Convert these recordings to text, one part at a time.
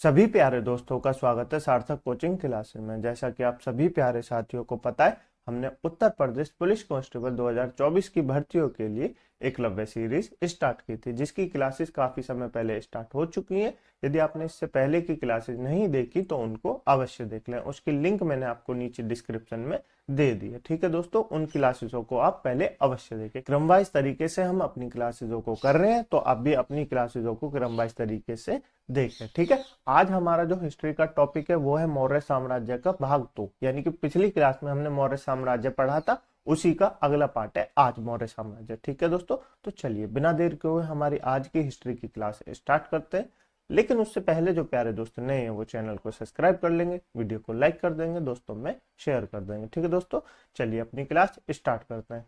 सभी प्यारे दोस्तों का स्वागत है सार्थक कोचिंग क्लासेस में। जैसा कि आप सभी प्यारे साथियों को पता है, हमने उत्तर प्रदेश पुलिस कांस्टेबल 2024 की भर्तियों के लिए एकलव्य सीरीज स्टार्ट की थी, जिसकी क्लासेस काफी समय पहले स्टार्ट हो चुकी हैं। यदि आपने इससे पहले की क्लासेस नहीं देखी तो उनको अवश्य देख लें। उसकी लिंक मैंने आपको नीचे डिस्क्रिप्शन में दे दी है। ठीक है दोस्तों, उन क्लासेसों को आप पहले अवश्य देखें। क्रमवाइज तरीके से हम अपनी क्लासेसों को कर रहे हैं, तो आप भी अपनी क्लासेसों को क्रमवाइज तरीके से देखें। ठीक है, आज हमारा जो हिस्ट्री का टॉपिक है वो है मौर्य साम्राज्य का भाग 2। यानी कि पिछली क्लास में हमने मौर्य साम्राज्य पढ़ा था, उसी का अगला पार्ट है आज मौर्य साम्राज्य। ठीक है दोस्तों, तो चलिए बिना देर के हुए हमारी आज की हिस्ट्री की क्लास स्टार्ट करते हैं। लेकिन उससे पहले जो प्यारे दोस्त नए हैं वो चैनल को सब्सक्राइब कर लेंगे, वीडियो को लाइक कर देंगे, दोस्तों में शेयर कर देंगे। ठीक है दोस्तों, चलिए अपनी क्लास स्टार्ट करते हैं।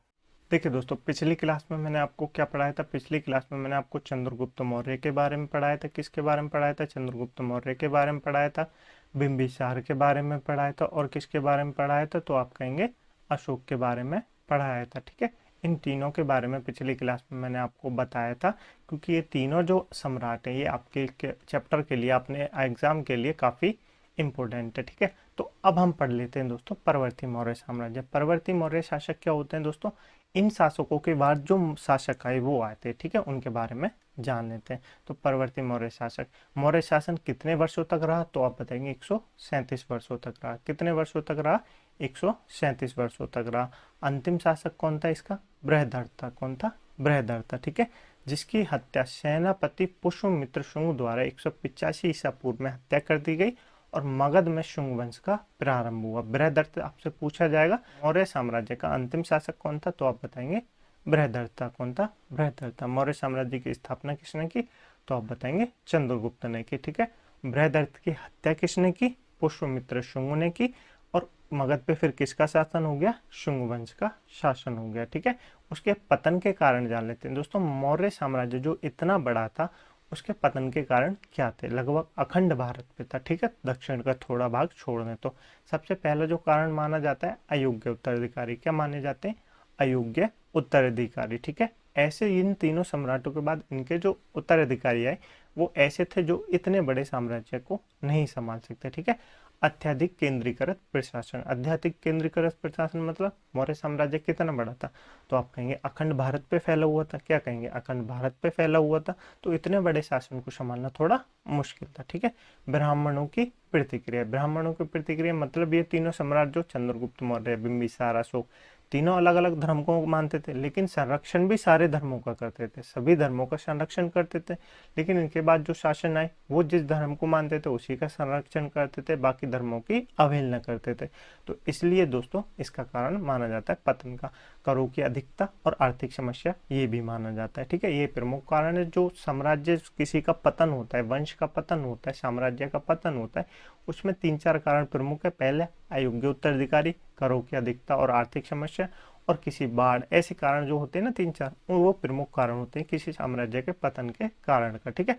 देखिए दोस्तों, पिछली क्लास में मैंने आपको क्या पढ़ाया था? पिछली क्लास में मैंने आपको चंद्रगुप्त मौर्य के बारे में पढ़ाया था। किसके बारे में पढ़ाया था? चंद्रगुप्त मौर्य के बारे में पढ़ाया था। बिंबिसार के बारे में पढ़ाया था। और किसके बारे में पढ़ाया था? तो आप कहेंगे अशोक के बारे में पढ़ाया था। ठीक है, इन तीनों के बारे में पिछली क्लास में मैंने आपको बताया था, क्योंकि ये तीनों जो सम्राट हैं ये आपके चैप्टर के लिए, अपने एग्जाम के लिए काफ़ी इंपॉर्टेंट है। ठीक है, तो अब हम पढ़ लेते हैं दोस्तों परवर्ती मौर्य साम्राज्य। परवर्ती मौर्य शासक क्या होते हैं दोस्तों? इन शासकों के बाद जो शासक आए वो आए थे। ठीक है, उनके बारे में जान लेते हैं। तो परवर्ती मौर्य शासक, मौर्य शासन कितने वर्षों तक रहा? तो आप बताएंगे 137 वर्षों तक रहा। कितने वर्षों तक रहा? 137 वर्षों तक रहा। अंतिम शासक कौन था इसका? बृहदर्थ। कौन था? बृहदर्थ। ठीक है, जिसकी हत्या सेनापति पुष्यमित्र शुंग द्वारा 185 ईसा पूर्व में हत्या कर दी गई और मगध में शुंग वंश का प्रारंभ हुआ। बृहदर्थ आपसे पूछा जाएगा मौर्य साम्राज्य का अंतिम शासक कौन था? तो आप बताएंगे बृहदर्थ। कौन था? बृहदर्थ। मौर्य साम्राज्य की स्थापना किसने की? तो आप बताएंगे चंद्रगुप्त ने की। ठीक है, बृहदर्थ की हत्या किसने की? पुष्यमित्र शुंग ने की। और मगध पे फिर किसका शासन हो गया? शुंग वंश का शासन हो गया। ठीक है, उसके पतन के कारण जान लेते हैं दोस्तों। मौर्य साम्राज्य जो इतना बड़ा था, उसके पतन के कारण क्या थे? लगभग अखंड भारत पे था। ठीक है, दक्षिण का थोड़ा भाग छोड़ने। तो सबसे पहला जो कारण माना जाता है अयोग्य उत्तराधिकारी। क्या माने जाते हैं? अयोग्य उत्तराधिकारी। ठीक है, ऐसे इन तीनों सम्राटों के बाद इनके जो उत्तराधिकारी आए वो ऐसे थे जो इतने बड़े साम्राज्य को नहीं संभाल सकते। ठीक है, अत्यधिक केंद्रीकृत प्रशासन। अत्यधिक केंद्रीकृत प्रशासन मतलब मौर्य साम्राज्य कितना बड़ा था? तो आप कहेंगे अखंड भारत पे फैला हुआ था। क्या कहेंगे? अखंड भारत पे फैला हुआ था। तो इतने बड़े शासन को संभालना थोड़ा मुश्किल था। ठीक है, ब्राह्मणों की प्रतिक्रिया। ब्राह्मणों की प्रतिक्रिया मतलब ये तीनों सम्राट जो चंद्रगुप्त मौर्य, बिंबिसार, अशोक, तीनों अलग अलग धर्म को मानते थे, लेकिन संरक्षण भी सारे धर्मों का करते थे। सभी धर्मों का संरक्षण करते थे। लेकिन इनके बाद जो शासन आए वो जिस धर्म को मानते थे उसी का संरक्षण करते थे, बाकी धर्मों की अवहेलना करते थे। तो इसलिए दोस्तों इसका कारण माना जाता है पतन का। करों की अधिकता और आर्थिक समस्या ये भी माना जाता है। ठीक है, ये प्रमुख कारण है। जो साम्राज्य किसी का पतन होता है, वंश का पतन होता है, साम्राज्य का पतन होता है, उसमें 3-4 कारण प्रमुख है। पहले अयोग्य उत्तराधिकारी, करों की अधिकता और आर्थिक समस्या, और किसी बाढ़। ऐसे कारण जो होते हैं ना 3-4, वो प्रमुख कारण होते हैं किसी साम्राज्य के पतन के कारण का। ठीक है,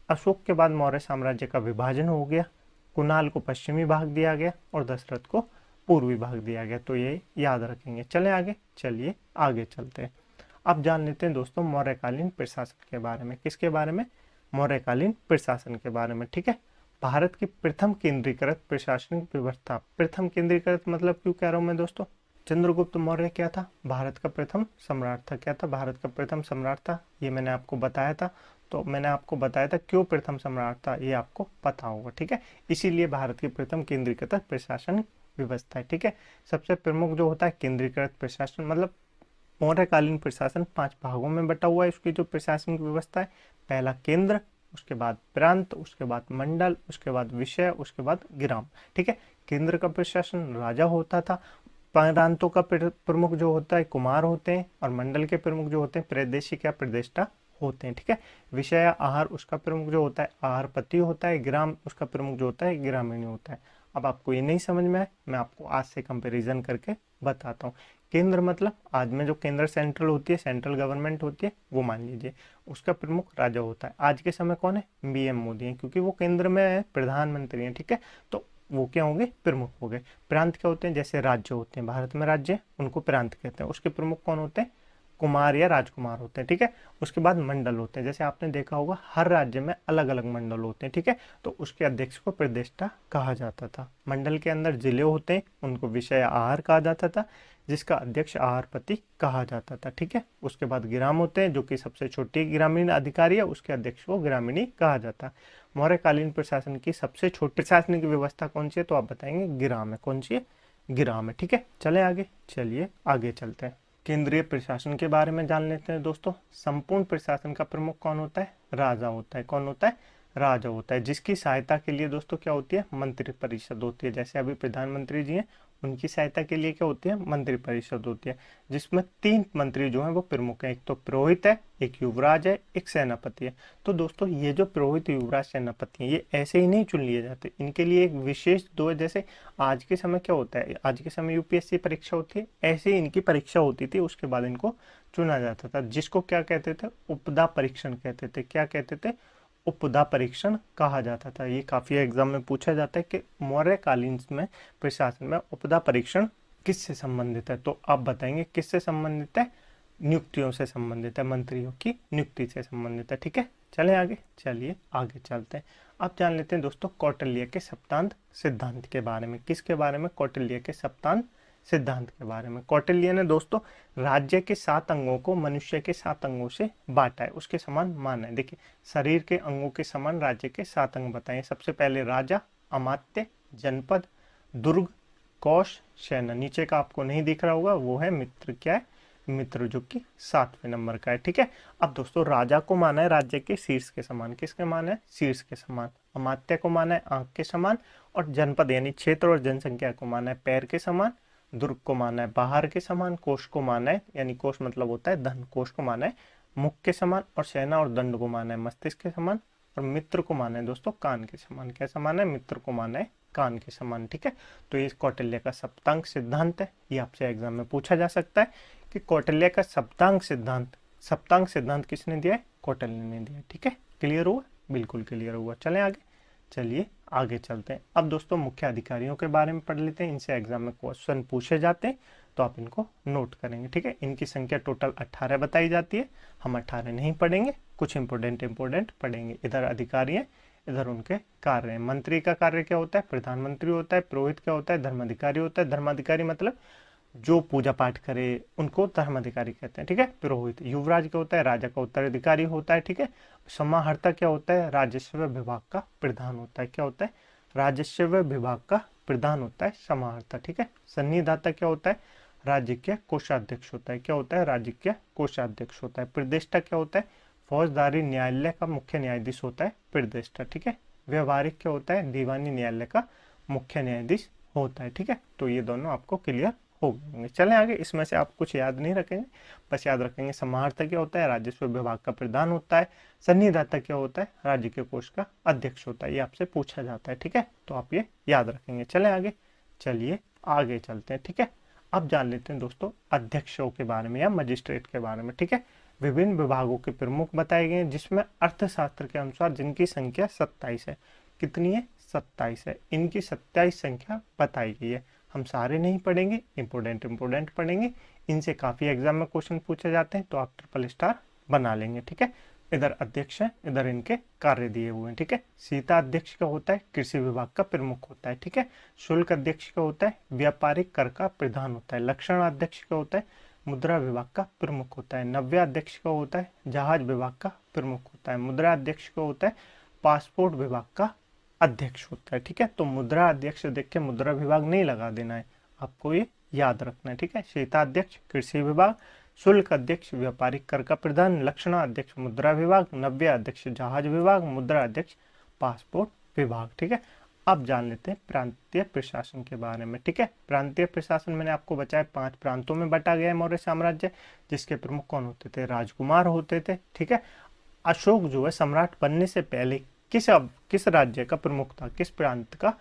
अशोक के बाद मौर्य साम्राज्य का विभाजन हो गया। कुणाल को पश्चिमी भाग दिया गया और दशरथ को पूर्वी भाग दिया गया। तो ये याद रखेंगे। चले आगे, चलिए आगे चलते हैं। अब जान लेते हैं दोस्तों मौर्यकालीन प्रशासन के बारे में। किसके बारे में? मौर्यकालीन प्रशासन के बारे में। ठीक है, भारत की प्रथम केंद्रीकृत प्रशासनिक व्यवस्था। प्रथम केंद्रीकृत मतलब क्यों कह रहा हूं मैं दोस्तों? चंद्रगुप्त मौर्य क्या था? भारत का प्रथम सम्राट था। क्या था? भारत का प्रथम सम्राट था। ये मैंने आपको बताया था। तो मैंने आपको बताया था क्यों प्रथम सम्राट था, ये आपको पता होगा। ठीक है, इसीलिए भारत की प्रथम केंद्रीकृत प्रशासन व्यवस्था है। ठीक है, सबसे प्रमुख जो होता है केंद्रीकृत प्रशासन, मतलब मौर्यकालीन प्रशासन 5 भागों में बटा हुआ है। उसकी जो प्रशासनिक व्यवस्था है, पहला केंद्र, उसके बाद प्रांत, उसके बाद मंडल, उसके बाद विषय, उसके बाद ग्राम। ठीक है, केंद्र का प्रशासन राजा होता था। प्रांतों का प्रमुख जो होता है कुमार होते हैं, और मंडल के प्रमुख जो होते हैं प्रादेशिक या प्रदेष्टा होते हैं। ठीक है, विषय या आहार, उसका प्रमुख जो होता है आहारपति होता है। ग्राम, उसका प्रमुख जो होता है ग्रामीण होता है। अब आपको ये नहीं समझ में आए, मैं आपको आज से कंपैरिजन करके बताता हूँ। केंद्र मतलब आज में जो केंद्र सेंट्रल होती है, सेंट्रल गवर्नमेंट होती है, वो मान लीजिए उसका प्रमुख राजा होता है। आज के समय कौन है? बीएम मोदी है, क्योंकि वो केंद्र में है, प्रधानमंत्री है। ठीक है, तो वो क्या होंगे? प्रमुख हो गए। प्रांत क्या होते हैं? जैसे राज्य होते हैं, भारत में राज्य, उनको प्रांत कहते हैं। उसके प्रमुख कौन होते हैं? कुमार या राजकुमार होते हैं, ठीक है। उसके बाद मंडल होते हैं, जैसे आपने देखा होगा हर राज्य में अलग अलग मंडल होते हैं, ठीक है। तो उसके अध्यक्ष को प्रदेष्टा कहा जाता था। मंडल के अंदर जिले होते हैं, उनको विषय आहार कहा जाता था, जिसका अध्यक्ष आहारपति कहा जाता था, ठीक है। उसके बाद ग्राम होते हैं, जो कि सबसे छोटी ग्रामीण अधिकारी है, उसके अध्यक्ष को ग्रामीणी कहा जाता है। मौर्यकालीन प्रशासन की सबसे छोटी प्रशासनिक व्यवस्था कौन सी है, तो आप बताएंगे ग्राम है। कौन सी है? ग्राम है, ठीक है। चले आगे, चलिए आगे चलते हैं। केंद्रीय प्रशासन के बारे में जान लेते हैं दोस्तों। संपूर्ण प्रशासन का प्रमुख कौन होता है? राजा होता है। कौन होता है? राजा होता है, जिसकी सहायता के लिए दोस्तों क्या होती है? मंत्रि परिषद होती है। जैसे अभी प्रधानमंत्री जी हैं, उनकी सहायता के लिए क्या होती है? मंत्रि परिषद होती है, जिसमें 3 मंत्री जो हैं वो प्रमुख हैं। एक तो पुरोहित है, एक युवराज है, एक सेनापति है। तो दोस्तों ये जो पुरोहित, युवराज, सेनापति हैं, ये ऐसे ही नहीं चुन लिए जाते, इनके लिए एक विशेष दो, जैसे आज के समय क्या होता है, आज के समय यूपीएससी परीक्षा होती है, ऐसे ही इनकी परीक्षा होती थी, उसके बाद इनको चुना जाता था, जिसको क्या कहते थे? उपदा परीक्षण कहते थे। क्या कहते थे? उपदा परीक्षण कहा जाता था। ये काफी एग्जाम में पूछा जाता है कि मौर्यकालीन में प्रशासन में उपदा परीक्षण किससे संबंधित है, तो आप बताएंगे किससे संबंधित है? नियुक्तियों से संबंधित है, मंत्रियों की नियुक्ति से संबंधित है, ठीक है। चलें आगे, चलिए आगे चलते हैं। अब जान लेते हैं दोस्तों कौटिल्य के सप्तांत सिद्धांत के बारे में। किसके बारे में? कौटिल्य के सप्तांत सिद्धांत के बारे में। कौटिल्य ने दोस्तों राज्य के 7 अंगों को मनुष्य के 7 अंगों से बांटा है, उसके समान माना है। देखिए, शरीर के अंगों के समान राज्य के 7 अंग बताए। सबसे पहले राजा, अमात्य, जनपद, दुर्ग, कोश, सेना। नीचे का आपको नहीं दिख रहा होगा, वो है मित्र। क्या है? मित्र, जो कि 7वें नंबर का है, ठीक है। अब दोस्तों राजा को माना है राज्य के शीर्ष के समान। किसके माना है? शीर्ष के समान। अमात्य को माना है आंख के समान। और जनपद यानी क्षेत्र और जनसंख्या को माना है पैर के समान। दुर्ग को माना है बाहर के समान। कोश को माना है, यानी कोश मतलब होता है धन, कोश को माना है मुख के समान। और सेना और दंड को माना है मस्तिष्क के समान। और मित्र को माना है दोस्तों कान के समान। क्या समान है? मित्र को माना है कान के समान, ठीक है। तो ये कौटिल्य का सप्तांग सिद्धांत है, ये आपसे एग्जाम में पूछा जा सकता है कि कौटिल्य का सप्तांग सिद्धांत किसने दिया है? कौटिल्य ने दिया है, ठीक है। क्लियर हुआ? बिल्कुल क्लियर हुआ। चलें आगे, चलिए आगे चलते हैं। अब दोस्तों मुख्य अधिकारियों के बारे में पढ़ लेते हैं, इनसे एग्जाम में क्वेश्चन पूछे जाते हैं, तो आप इनको नोट करेंगे, ठीक है। इनकी संख्या टोटल 18 बताई जाती है। हम 18 नहीं पढ़ेंगे, कुछ इंपोर्टेंट पढ़ेंगे। इधर अधिकारी हैं, इधर उनके कार्य हैं। मंत्री का कार्य क्या होता है? प्रधानमंत्री होता है। पुरोहित क्या होता है? धर्माधिकारी होता है। धर्माधिकारी मतलब जो पूजा पाठ करे उनको धर्माधिकारी कहते हैं, ठीक है। पुरोहित। युवराज क्या होता है? राजा का उत्तराधिकारी होता है, ठीक है। समाहर्ता क्या होता है? राजस्व विभाग का प्रधान होता है। क्या होता है? राजस्व विभाग का प्रधान होता है समाहर्ता, ठीक है। सन्निधाता क्या होता है? राज्य के कोषाध्यक्ष होता है। क्या होता है? राज्य के कोषाध्यक्ष होता है। प्रदेष्टा क्या होता है? फौजदारी न्यायालय का मुख्य न्यायाधीश होता है प्रदेष्टा, ठीक है। व्यवहारिक क्या होता है? दीवानी न्यायालय का मुख्य न्यायाधीश होता है, ठीक है। तो ये दोनों आपको क्लियर हो गए। चलें आगे, इसमें से आप कुछ याद नहीं रखेंगे, बस याद रखेंगे समाहर्ता क्या होता है? राजस्व विभाग का प्रधान होता है। सन्निधाता क्या होता है? राज्य के कोष का अध्यक्ष होता है। ये आपसे पूछा जाता है, ठीक है, तो आप ये याद रखेंगे। चलें आगे, चलिए आगे चलते हैं, ठीक है। अब जान लेते हैं दोस्तों अध्यक्षों के बारे में या मजिस्ट्रेट के बारे में, ठीक है। विभिन्न विभागों के प्रमुख बताए गए हैं, जिसमें अर्थशास्त्र के अनुसार जिनकी संख्या 27 है। कितनी है? 27 है। इनकी 27 संख्या बताई गई है। हम सारे नहीं पढ़ेंगे, इंपोर्टेंट पढ़ेंगे। इनसे काफी एग्जाम में क्वेश्चन पूछे जाते हैं, तो आप ट्रिपल स्टार बना लेंगे, ठीक है। इधर अध्यक्ष है, इधर इनके कार्य दिए हुए हैं, ठीक है। सीता अध्यक्ष का होता है? कृषि विभाग का प्रमुख होता है, ठीक है। शुल्क अध्यक्ष का होता है? व्यापारिक कर का प्रधान होता है। लक्षण अध्यक्ष का होता है? मुद्रा विभाग का प्रमुख होता है। नव्या अध्यक्ष का होता है? जहाज विभाग का प्रमुख होता है। मुद्रा अध्यक्ष का होता है? पासपोर्ट विभाग का अध्यक्ष होता है, ठीक है। तो मुद्रा अध्यक्ष देख के मुद्रा विभाग नहीं लगा देना है, आपको ये याद रखना है, ठीक है। सीता अध्यक्ष कृषि विभाग, शुल्क अध्यक्ष व्यापारिक कर का प्रधान, लक्षणा अध्यक्ष मुद्रा विभाग, नव्या अध्यक्ष जहाज विभाग, मुद्रा अध्यक्ष पासपोर्ट विभाग, ठीक है। अब जान लेते हैं प्रांतीय प्रशासन के बारे में, ठीक है। प्रांतीय प्रशासन मैंने आपको बताया 5 प्रांतों में बांटा गया है मौर्य साम्राज्य, जिसके प्रमुख कौन होते थे? राजकुमार होते थे, ठीक है। अशोक जो है सम्राट बनने से पहले किस राज्य का प्रमुख था? किस प्रांत का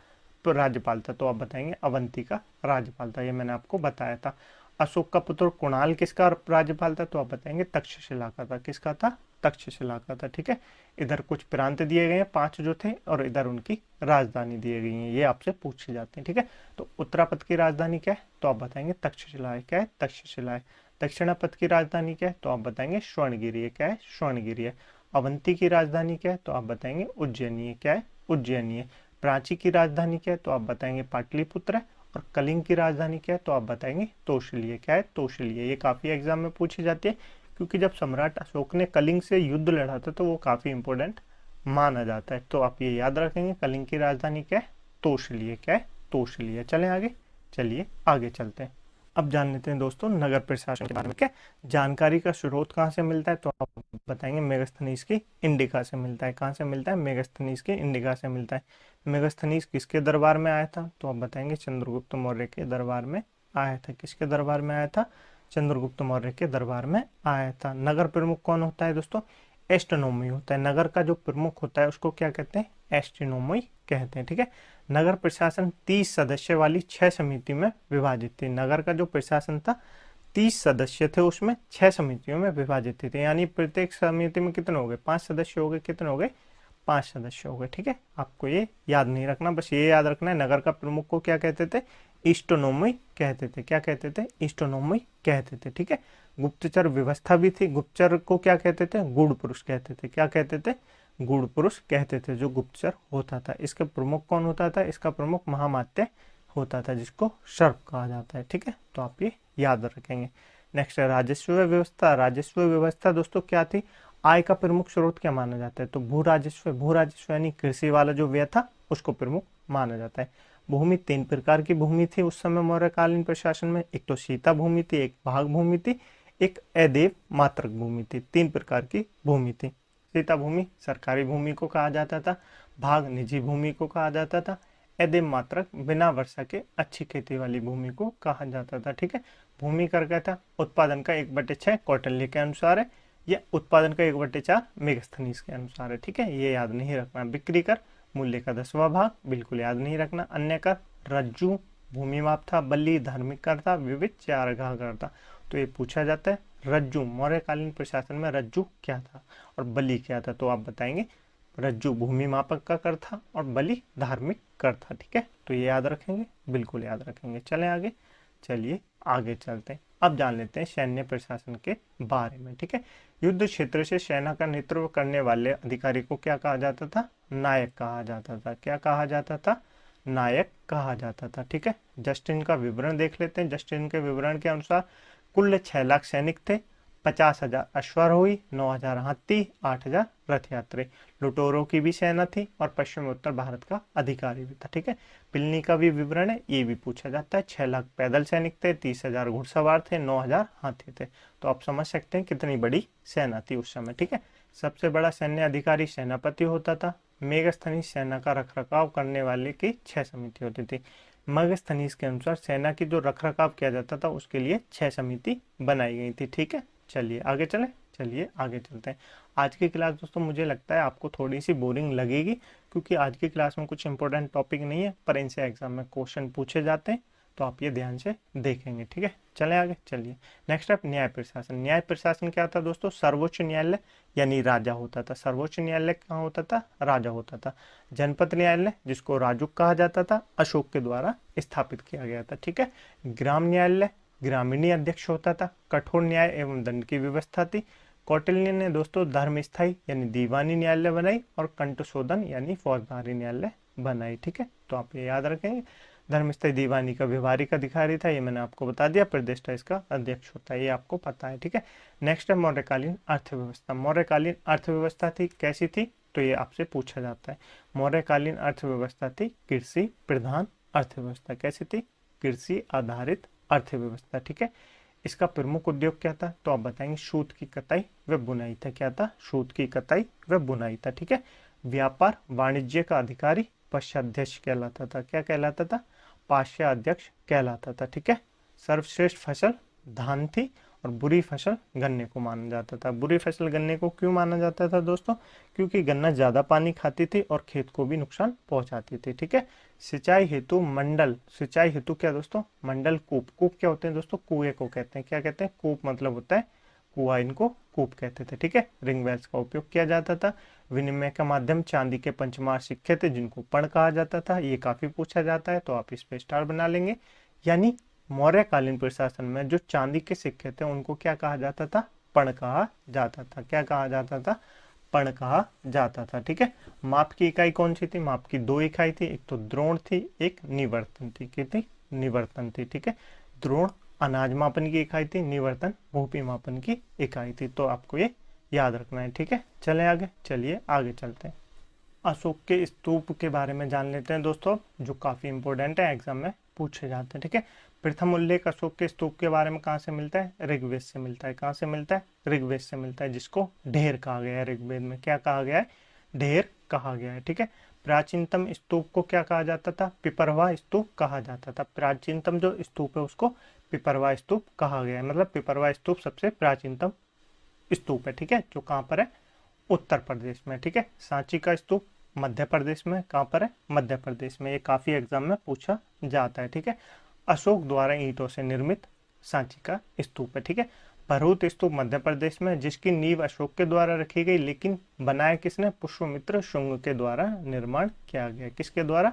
राज्यपाल था? तो आप बताएंगे अवंती का राज्यपाल था, ये मैंने आपको बताया था। अशोक का पुत्र कुणाल किसका राज्यपाल था? तो आप बताएंगे तक्षशिला का था। किसका था? तक्षशिला का था, ठीक है। इधर कुछ प्रांत दिए गए हैं 5 जो थे, और इधर उनकी राजधानी दिए गई है, ये आपसे पूछे जाते हैं, ठीक है। तो उत्तरापद की राजधानी क्या है? तो आप बताएंगे तक्षशिला है। क्या है? तक्षशिला है। दक्षिणापथ की राजधानी क्या है, तो आप बताएंगे स्वर्णगिरी है। क्या है, स्वर्णगिरी है। अवंती की राजधानी क्या है, तो आप बताएंगे उज्जैनी है। क्या है, उज्जैनी है। प्राची की राजधानी क्या है, तो आप बताएंगे पाटलिपुत्र है। और कलिंग की राजधानी क्या है, तो आप बताएंगे तोशली है। क्या है, तोशली है। ये काफी एग्जाम में पूछी जाती है, क्योंकि जब सम्राट अशोक ने कलिंग से युद्ध लड़ा था तो वो काफी इंपॉर्टेंट माना जाता है। तो आप ये याद रखेंगे, कलिंग की राजधानी क्या है, तोशली है। क्या है, तोशली है। चलें आगे, चलिए आगे चलते हैं। अब जान लेते हैं दोस्तों नगर प्रशासन के बारे में। क्या जानकारी का स्रोत कहाँ से मिलता है, तो आप बताएंगे मेगास्थनीज की इंडिका से मिलता है। कहाँ से मिलता है, मेगास्थनीज की इंडिका से मिलता है। मेगास्थनीज किसके दरबार में आया था, तो आप बताएंगे चंद्रगुप्त मौर्य के दरबार में आया था। किसके दरबार में आया था, चंद्रगुप्त मौर्य के दरबार में आया था। नगर प्रमुख कौन होता है दोस्तों, एस्ट्रोनोमी होता है। नगर का जो प्रमुख होता है उसको क्या कहते हैं, एस्ट्रोनोमी कहते हैं। ठीक है। नगर प्रशासन 30 सदस्य वाली 6 समिति में विभाजित थी। नगर का जो प्रशासन था 30 सदस्य थे, उसमें 6 समितियों में विभाजित थे। यानी प्रत्येक समिति में कितने हो गए, 5 सदस्य हो गए। कितने हो गए, 5 सदस्य हो गए। ठीक है, आपको ये याद नहीं रखना, बस ये याद रखना है नगर का प्रमुख को क्या कहते थे, इस्टोनोमी कहते थे। क्या कहते थे, इस्टोनोमी कहते थे। ठीक है। गुप्तचर व्यवस्था भी थी। गुप्तचर को क्या कहते थे, गूढ़ पुरुष कहते थे। क्या कहते थे, गूढ़ पुरुष कहते थे जो गुप्तचर होता था। इसके प्रमुख कौन होता था, इसका प्रमुख महामात्य होता था, जिसको सर्प कहा जाता है। ठीक है, तो आप ये याद रखेंगे। नेक्स्ट है राजस्व व्यवस्था। राजस्व व्यवस्था दोस्तों क्या थी, आय का प्रमुख स्रोत क्या माना जाता है, तो भू राजस्व। भू राजस्व यानी कृषि वाला जो व्यय था उसको प्रमुख माना जाता है। भूमि 3 प्रकार की भूमि थी उस समय मौर्यकालीन प्रशासन में। एक तो सीता भूमि थी, एक भाग भूमि थी, एक अदेव मात्रक भूमि थी। 3 प्रकार की भूमि थी। सीता भूमि सरकारी भूमि को कहा जाता था, भाग निजी भूमि को कहा जाता था, अदेव मात्रक बिना वर्षा के अच्छी खेती वाली भूमि को कहा जाता था। ठीक है। भूमि कर क्या था, उत्पादन का 1/6 कौटिल्य के अनुसार है, या उत्पादन का 1/4 मेगास्थनीज के अनुसार है। ठीक है, ये याद नहीं रखना। बिक्री कर मूल्य का 10वां भाग, बिल्कुल याद नहीं रखना। अन्य कर रज्जु भूमि माप था, बल्ली धार्मिक कर था, विविध चारगाह कर था। तो ये पूछा जाता है रज्जु, मौर्यकालीन प्रशासन में रज्जु क्या था और बलि क्या था, तो आप बताएंगे रज्जु भूमि मापक का कर था और बलि धार्मिक कर था। ठीक है, तो ये याद रखेंगे, बिल्कुल याद रखेंगे। चलें आगे, चलिए आगे चलते हैं। अब जान लेते हैं सैन्य प्रशासन के बारे में। ठीक है। युद्ध क्षेत्र से सेना का नेतृत्व करने वाले अधिकारी को क्या कहा जाता था, नायक कहा जाता था। क्या कहा जाता था, नायक कहा जाता था। ठीक है। जस्टिन का विवरण देख लेते हैं। जस्टिन के विवरण के अनुसार कुल 6 लाख सैनिक थे, 50,000 अश्वारोही, 9,000 हाथी, 8,000 रथ यात्री। लुटेरों की भी सेना थी और पश्चिम उत्तर भारत का अधिकारी भी था। ठीक है। पिलनी का भी विवरण है, ये भी पूछा जाता है। 6 लाख पैदल सैनिक थे, 30,000 घुड़सवार थे, 9,000 हाथी थे। तो आप समझ सकते हैं कितनी बड़ी सेना थी उस समय। ठीक है। सबसे बड़ा सैन्य अधिकारी सेनापति होता था। मेगास्थनीज सेना का रखरखाव करने वाले की 6 समिति होती थी। मेगास्थनीज के अनुसार सेना की जो रखरखाव किया जाता था उसके लिए 6 समिति बनाई गई थी। ठीक है, चलिए आगे चलें, चलिए आगे चलते हैं। आज की क्लास दोस्तों मुझे लगता है आपको थोड़ी सी बोरिंग लगेगी, क्योंकि आज की क्लास में कुछ इंपॉर्टेंट टॉपिक नहीं है, पर इनसे एग्जाम में क्वेश्चन पूछे जाते हैं, तो आप ये ध्यान से देखेंगे। ठीक है, चलें आगे, चलिए। नेक्स्ट अप न्याय प्रशासन। न्याय प्रशासन क्या था दोस्तों, सर्वोच्च न्यायालय यानी राजा होता था। सर्वोच्च न्यायालय कहाँ होता था, राजा होता था। जनपद न्यायालय जिसको राजुक कहा जाता था, अशोक के द्वारा स्थापित किया गया था। ठीक है। ग्राम न्यायालय ग्रामीणी अध्यक्ष होता था। कठोर न्याय एवं दंड की व्यवस्था थी। कौटिल्य ने दोस्तों धर्म स्थायी यानी दीवानी न्यायालय बनाई, और कंटशोधन यानी फौजदारी न्यायालय बनाई। ठीक है, तो आप ये याद रखेंगे। धर्मस्थली दीवानी का व्यवहारिक अधिकारी था, ये मैंने आपको बता दिया। प्रतिष्ठा इसका अध्यक्ष होता है, ये आपको पता है। ठीक है। नेक्स्ट है मौर्यकालीन अर्थव्यवस्था। मौर्यकालीन अर्थव्यवस्था थी, कैसी थी, तो ये आपसे पूछा जाता है। मौर्यकालीन अर्थव्यवस्था थी कृषि प्रधान अर्थव्यवस्था। कैसी थी, कृषि आधारित अर्थव्यवस्था। ठीक है। इसका प्रमुख उद्योग क्या था, तो आप बताएंगे सूत की कताई व बुनाई था। क्या था, सूत की कताई व बुनाई था। ठीक है। व्यापार वाणिज्य का अधिकारी पश्चाध्यक्ष कहलाता था। क्या कहलाता था, पाश्चाध्यक्ष कहलाता था। ठीक है। सर्वश्रेष्ठ फसल धान थी, और बुरी फसल गन्ने को माना जाता था। बुरी फसल गन्ने को क्यों माना जाता था दोस्तों, क्योंकि गन्ना ज्यादा पानी खाती थी और खेत को भी नुकसान पहुंचाती थी। ठीक है। सिंचाई हेतु मंडल, सिंचाई हेतु क्या दोस्तों, मंडल कूप। कूप क्या होते हैं दोस्तों, कुएं को कहते हैं। क्या कहते हैं, कूप मतलब होता है कुआ, इनको कूप कहते थे। ठीक है। रिंग वेल्स का उपयोग किया जाता था। विनिमय का माध्यम चांदी के पंचमार सिक्के थे, जिनको पण कहा जाता था। ये काफी पूछा जाता है, तो आप इस पे स्टार बना लेंगे। यानी मौर्यकालीन प्रशासन में जो चांदी के सिक्के थे उनको क्या कहा जाता था? पण कहा जाता था। क्या कहा जाता था? पण कहा जाता था। ठीक है। माप की इकाई कौन सी थी? माप की दो इकाई थी, एक तो द्रोण थी, एक निवर्तन थी। क्या थी? निवर्तन थी। ठीक है। द्रोण अनाज मापन की इकाई थी, निवर्तन भूपि मापन की इकाई थी। तो आपको ये याद रखना है। ठीक है। चले आगे, चलिए आगे चलते हैं। अशोक के स्तूप के बारे में जान लेते हैं दोस्तों, जो काफी इंपॉर्टेंट है, एग्जाम में पूछे जाते हैं। ठीक है। प्रथम उल्लेख अशोक के स्तूप के बारे में कहाँ से मिलता है? ऋग्वेद से मिलता है। कहाँ से मिलता है? ऋग्वेद से मिलता है, जिसको ढेर कहा गया है। ऋग्वेद में क्या कहा गया है? ढेर कहा गया है। ठीक है। प्राचीनतम स्तूप को क्या कहा जाता था? पिपरवा स्तूप कहा जाता था। प्राचीनतम जो स्तूप है उसको पिपरवा स्तूप कहा गया है। मतलब पिपरवा स्तूप सबसे प्राचीनतम स्तूप है। ठीक है। जो कहाँ पर है? उत्तर प्रदेश में। ठीक है। सांची का स्तूप मध्य प्रदेश में। कहाँ पर है? मध्य प्रदेश में। ये काफी एग्जाम में पूछा जाता है। ठीक है। अशोक द्वारा ईंटों से निर्मित सांची का स्तूप है। ठीक है। भरूच स्तूप मध्य प्रदेश में, जिसकी नींव अशोक के द्वारा रखी गई, लेकिन बनाया किसने? पुष्यमित्र शुंग के द्वारा निर्माण किया गया। किसके द्वारा?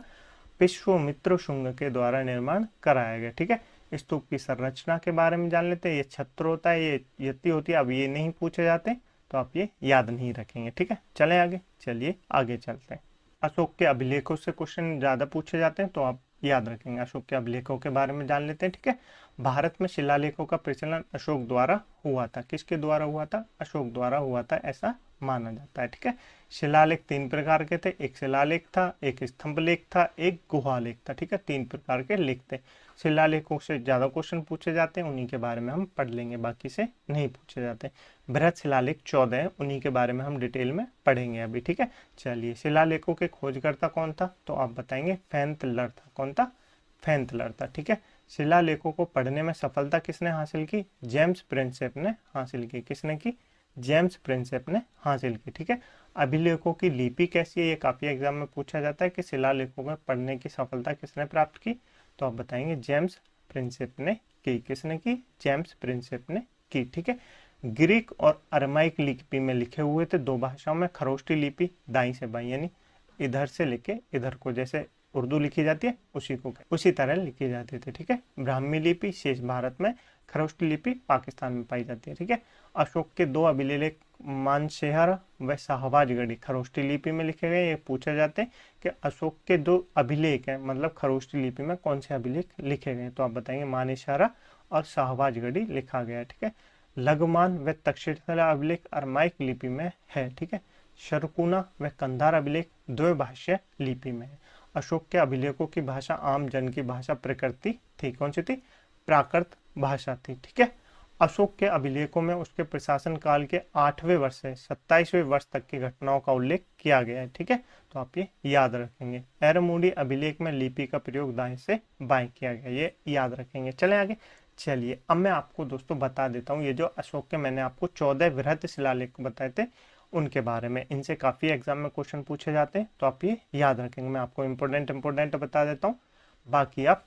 पुष्यमित्र शुंग के द्वारा निर्माण कराया गया। ठीक है। स्तूप की संरचना के बारे में जान लेते हैं। ये छत्र होता है, ये यति होती है। अब ये नहीं पूछे जाते तो आप ये याद नहीं रखेंगे। ठीक है। चलें आगे, चलिए आगे चलते हैं। अशोक के अभिलेखों से क्वेश्चन ज्यादा पूछे जाते हैं तो आप याद रखेंगे। अशोक के अभिलेखों के बारे में जान लेते हैं। ठीक है। भारत में शिलालेखों का प्रचलन अशोक द्वारा हुआ था। किसके द्वारा हुआ था? अशोक द्वारा हुआ था, ऐसा माना जाता है। ठीक है। शिलालेख तीन प्रकार के थे। एक शिलालेख था, एक स्तंभ लेख था, एक गुहा लेख था। ठीक है। तीन प्रकार के लेख थे। शिलालेखों से ज्यादा क्वेश्चन पूछे जाते हैं, उन्हीं के बारे में हम पढ़ लेंगे, बाकी से नहीं पूछे जाते। बृहत शिलालेख 14 है, उन्हीं के बारे में हम डिटेल में पढ़ेंगे अभी। ठीक है। चलिए, शिलालेखों के खोजकर्ता कौन था? तो आप बताएंगे फैनतलर था। कौन था? फैनतलर था। ठीक है। शिलालेखों को पढ़ने में सफलता किसने हासिल की? जेम्स प्रिंसेप ने हासिल की। किसने की? जेम्स प्रिंसेप ने हासिल की। ठीक है। अभिलेखों की लिपि कैसी है? ये काफी एग्जाम में पूछा जाता है कि शिलालेखों में पढ़ने की सफलता किसने प्राप्त की? तो आप बताएंगे जेम्स प्रिंसेप ने की। किसने की? जेम्स प्रिंसेप ने की। ठीक है। ग्रीक और अरमाइक लिपि में लिखे हुए थे। दो भाषाओं में। खरोष्टी लिपि दाई से बाई, यानी इधर से लेके इधर को, जैसे उर्दू लिखी जाती है उसी तरह लिखी जाती थी। ठीक है। ब्राह्मी लिपि शेष भारत में, खरोष्टी लिपि पाकिस्तान में पाई जाती है। ठीक है। अशोक के दो अभिलेख मानसेहर व शाहबाजगढ़ी खरोष्टी लिपि में लिखे गए। ये पूछे जाते हैं कि अशोक के दो अभिलेख हैं, मतलब खरोष्टी लिपि में कौन से अभिलेख लिखे गए? तो आप बताएंगे मानेसरा और शाहबाजगढ़ी लिखा गया है। ठीक है। लघुमान व तक्षशिला अभिलेख अरमाइक लिपि में है। ठीक है। शरकुना व कंधार अभिलेख द्विभाषीय लिपि में है। अशोक के अभिलेखों की भाषा आम जन की भाषा प्रकृति थी। कौन सी थी? प्राकृत भाषा थी। ठीक है। अशोक के अभिलेखों में उसके प्रशासन काल के 8वें वर्ष से 27वें वर्ष तक की घटनाओं का उल्लेख किया गया है। ठीक है। तो आप ये याद रखेंगे। एरमूडी अभिलेख में लिपि का प्रयोग दाएं से बाएं किया गया, ये याद रखेंगे। चले आगे, चलिए अब मैं आपको दोस्तों बता देता हूँ, ये जो अशोक के मैंने आपको 14 वृहत शिलालेख बताए थे उनके बारे में। इनसे काफी एग्जाम में क्वेश्चन पूछे जाते हैं, तो आप ये याद रखेंगे। मैं आपको इंपोर्टेंट बता देता हूँ, बाकी आप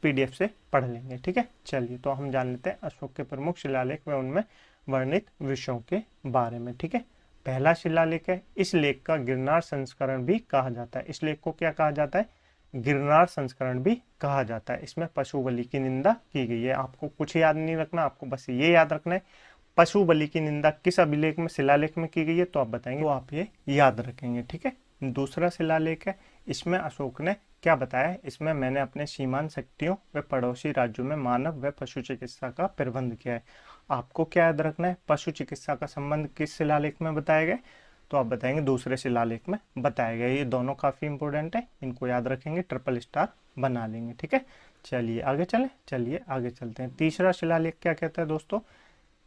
पीडीएफ से पढ़ लेंगे। ठीक है। चलिए, तो हम जान लेते हैं अशोक के प्रमुख शिलालेख व उनमें वर्णित विषयों के बारे में। ठीक है। पहला शिलालेख है, इस लेख का गिरनार संस्करण भी कहा जाता है। इस लेख को क्या कहा जाता है? गिरनार संस्करण भी कहा जाता है। इसमें पशु बलि की निंदा की गई है। आपको कुछ याद नहीं रखना, आपको बस ये याद रखना है पशु बलि की निंदा किस अभिलेख में, शिलालेख में की गई है, तो आप बताएंगे, तो आप ये याद रखेंगे। ठीक है। दूसरा शिलालेख है, इसमें अशोक ने क्या बताया है? इसमें मैंने अपने सीमांत शक्तियों व पड़ोसी राज्यों में मानव व पशु चिकित्सा का प्रबंध किया है। आपको क्या याद रखना है? पशु चिकित्सा का संबंध किस शिलालेख में बताया गया? तो आप बताएंगे दूसरे शिलालेख में बताया गया। ये दोनों काफी इंपोर्टेंट है, इनको याद रखेंगे, ट्रिपल स्टार बना लेंगे। ठीक है। चलिए आगे चलते हैं। तीसरा शिलालेख क्या कहता है दोस्तों?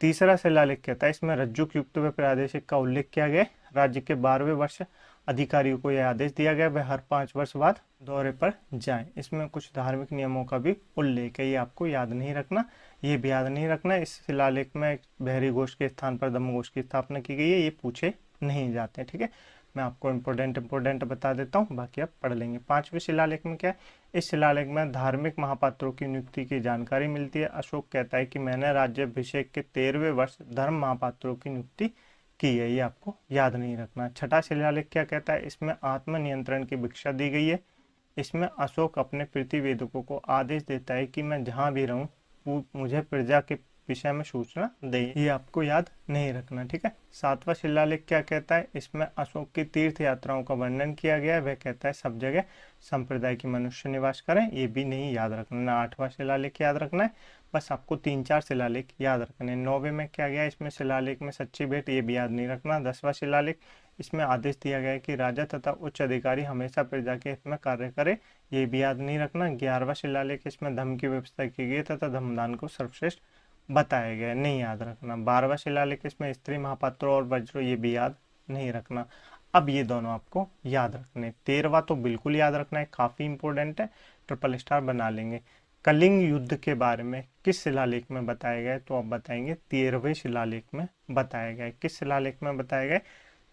तीसरा शिलालेख कहता है इसमें रज्जुक युक्त व प्रादेशिक का उल्लेख किया गया। राज्य के 12वें वर्ष अधिकारियों को यह आदेश दिया गया वह हर 5 वर्ष बाद दौरे पर जाएं। इसमें कुछ धार्मिक नियमों का भी उल्लेख है, ये आपको याद नहीं रखना, ये भी याद नहीं रखना। इस शिलालेख में बहरी घोष के स्थान पर दमघोष की स्थापना की गई है, ये पूछे नहीं जाते। ठीक है। मैं आपको इंपोर्टेंट बता देता हूँ, बाकी आप पढ़ लेंगे। 5वें शिलालेख में क्या है? इस शिलालेख में धार्मिक महापात्रों की नियुक्ति की जानकारी मिलती है। अशोक कहता है कि मैंने राज्याभिषेक के 13वें वर्ष धर्म महापात्रों की नियुक्ति की है, ये आपको याद नहीं रखना। छठा शिलालेख क्या कहता है? इसमें आत्मनियंत्रण की भिक्षा दी गई है। इसमें अशोक अपने प्रतिवेदकों को आदेश देता है कि मैं जहाँ भी रहूँ मुझे प्रजा के विषय में सूचना दे। ये आपको याद नहीं रखना, ठीक है। 7वां शिलालेख क्या कहता है? इसमें अशोक की तीर्थ यात्राओं का वर्णन किया गया है। वह कहता है सब जगह संप्रदाय के मनुष्य निवास करें। ये भी नहीं याद रखना। ना 8वां शिलालेख याद रखना है, बस आपको 3-4 शिलालेख याद रखने हैं। 9वें में क्या गया? इसमें शिलालेख में सच्ची भेंट, ये भी याद नहीं रखना। 10वां शिलालेख, इसमें आदेश दिया गया है कि राजा तथा उच्च अधिकारी हमेशा प्रजा के हित में कार्य करे, ये भी याद नहीं रखना। 11वां शिलालेख, इसमें धर्म की व्यवस्था की गई तथा धर्मदान को सर्वश्रेष्ठ बताया गया, नहीं याद रखना। 12वां शिलालेख, इसमें स्त्री महापात्रों और वज्रों, ये भी याद नहीं रखना। अब ये दोनों आपको याद रखने। 13वां तो बिल्कुल याद रखना है, काफी इंपॉर्टेंट है, ट्रिपल स्टार बना लेंगे। कलिंग युद्ध के बारे में किस शिलालेख में बताया गया है? तो आप बताएंगे 13वें शिलालेख में बताया गया है। किस शिलालेख में बताया गया?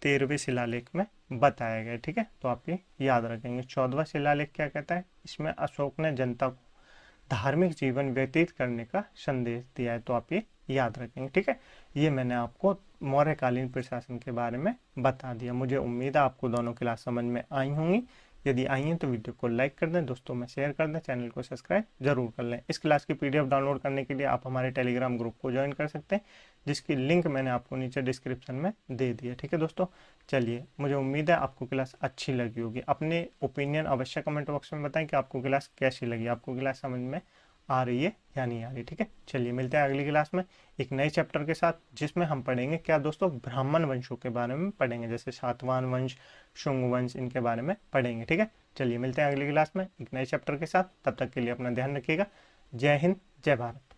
13वें शिलालेख में बताया गया, ठीक है। तो आप ये याद रखेंगे। 14वां शिलालेख क्या कहता है? इसमें अशोक ने जनता को धार्मिक जीवन व्यतीत करने का संदेश दिया है, तो आप ये याद रखेंगे, ठीक है। ये मैंने आपको मौर्यकालीन प्रशासन के बारे में बता दिया। मुझे उम्मीद है आपको दोनों क्लास समझ में आई होंगी। यदि आई हैं तो वीडियो को लाइक कर दें, दोस्तों में शेयर कर दें, चैनल को सब्सक्राइब जरूर कर लें। इस क्लास की पीडीएफ डाउनलोड करने के लिए आप हमारे टेलीग्राम ग्रुप को ज्वाइन कर सकते हैं, जिसकी लिंक मैंने आपको नीचे डिस्क्रिप्शन में दे दी है, ठीक है दोस्तों। चलिए, मुझे उम्मीद है आपको क्लास अच्छी लगी होगी। अपने ओपिनियन अवश्य कमेंट बॉक्स में बताएं कि आपको क्लास कैसी लगी, आपको क्लास समझ में आ रही है या नहीं आ रही, ठीक है। चलिए, मिलते हैं अगली क्लास में एक नए चैप्टर के साथ, जिसमें हम पढ़ेंगे क्या दोस्तों? ब्राह्मण वंशों के बारे में पढ़ेंगे, जैसे सातवाहन वंश, शुंग वंश, इनके बारे में पढ़ेंगे, ठीक है। चलिए, मिलते हैं अगली क्लास में एक नए चैप्टर के साथ। तब तक के लिए अपना ध्यान रखिएगा। जय हिंद, जय भारत।